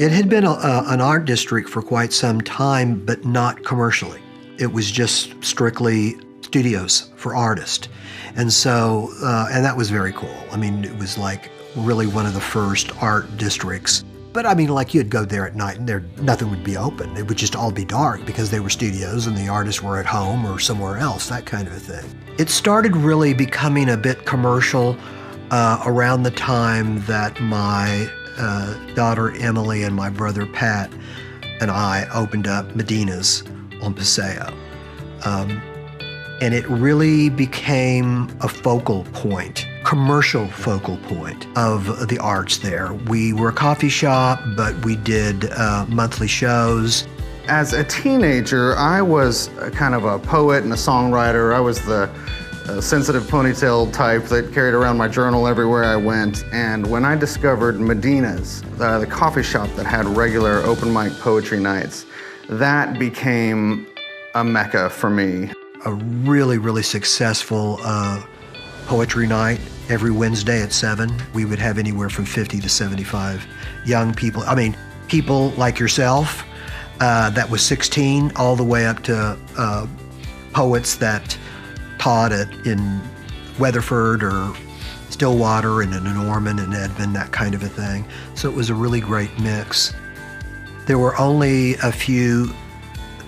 It had been an art district for quite some time, but not commercially. It was just strictly studios for artists. And so, and that was very cool. I mean, it was like really one of the first art districts. But I mean, like you'd go there at night and nothing would be open. It would just all be dark because they were studios and the artists were at home or somewhere else, that kind of a thing. It started really becoming a bit commercial around the time that my daughter Emily and my brother Pat and I opened up Medina's on Paseo. And it really became a focal point, commercial focal point of the arts there. We were a coffee shop, but we did monthly shows. As a teenager, I was kind of a poet and a songwriter. I was the sensitive ponytail type that carried around my journal everywhere I went. And when I discovered Medina's, the coffee shop that had regular open mic poetry nights, that became a mecca for me. A really, really successful poetry night every Wednesday at 7. We would have anywhere from 50 to 75 young people. I mean, people like yourself, that was 16, all the way up to poets that taught in Weatherford or Stillwater and in Norman and Edmond, that kind of a thing. So it was a really great mix. There were only a few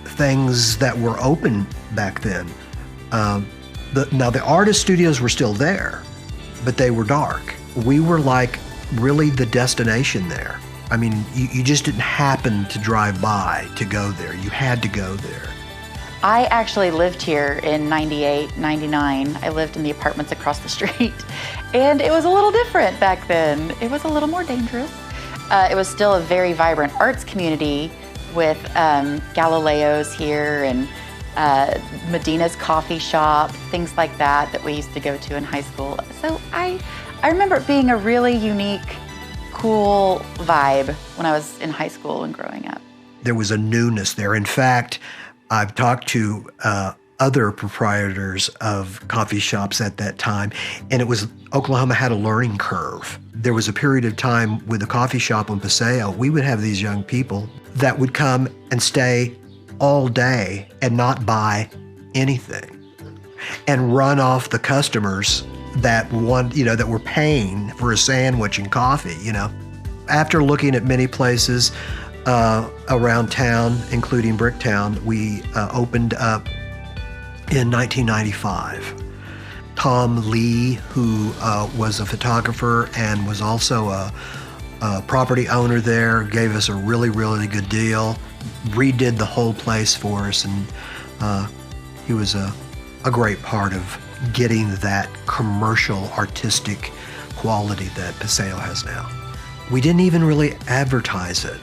things that were open back then. Now the artist studios were still there, but they were dark. We were like really the destination there. I mean, you just didn't happen to drive by to go there. You had to go there. I actually lived here in 98, 99. I lived in the apartments across the street. And it was a little different back then. It was a little more dangerous. It was still a very vibrant arts community with Galileo's here and Medina's coffee shop, things like that we used to go to in high school. So I remember it being a really unique, cool vibe when I was in high school and growing up. There was a newness there. In fact, I've talked to other proprietors of coffee shops at that time, and Oklahoma had a learning curve. There was a period of time with the coffee shop on Paseo, we would have these young people that would come and stay all day and not buy anything and run off the customers that were paying for a sandwich and coffee, After looking at many places around town, including Bricktown, we opened up in 1995. Tom Lee, who was a photographer and was also a property owner there, gave us a really, really good deal, redid the whole place for us, and he was a great part of getting that commercial, artistic quality that Paseo has now. We didn't even really advertise it.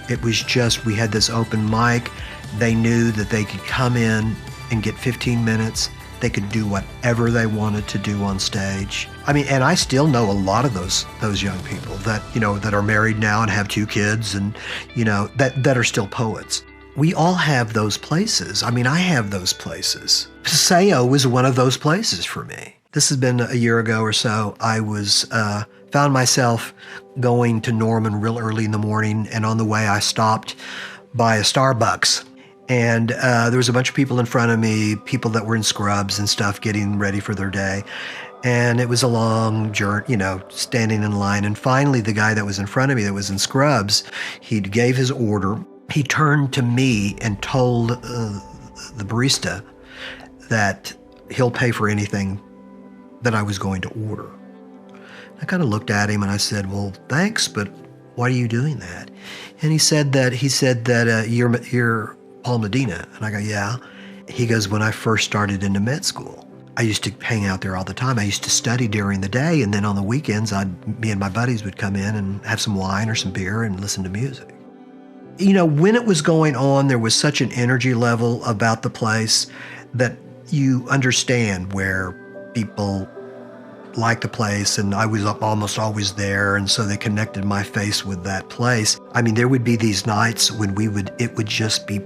It was just, we had this open mic. They knew that they could come in and get 15 minutes. They could do whatever they wanted to do on stage. I mean, and I still know a lot of those young people that are married now and have 2 kids and, that are still poets. We all have those places. I mean, I have those places. Paseo was one of those places for me. This has been a year ago or so. I found myself going to Norman real early in the morning, and on the way I stopped by a Starbucks. And there was a bunch of people in front of me, people that were in scrubs and stuff, getting ready for their day. And it was a long journey, standing in line. And finally, the guy that was in front of me that was in scrubs, he gave his order. He turned to me and told the barista that he'll pay for anything that I was going to order. I kind of looked at him and I said, well, thanks, but why are you doing that? And he said that you're Paul Medina. And I go, yeah. He goes, when I first started into med school, I used to hang out there all the time. I used to study during the day, and then on the weekends, me and my buddies would come in and have some wine or some beer and listen to music. When it was going on, there was such an energy level about the place that you understand where people like the place, and I was almost always there, and so they connected my face with that place. I mean, there would be these nights when it would just be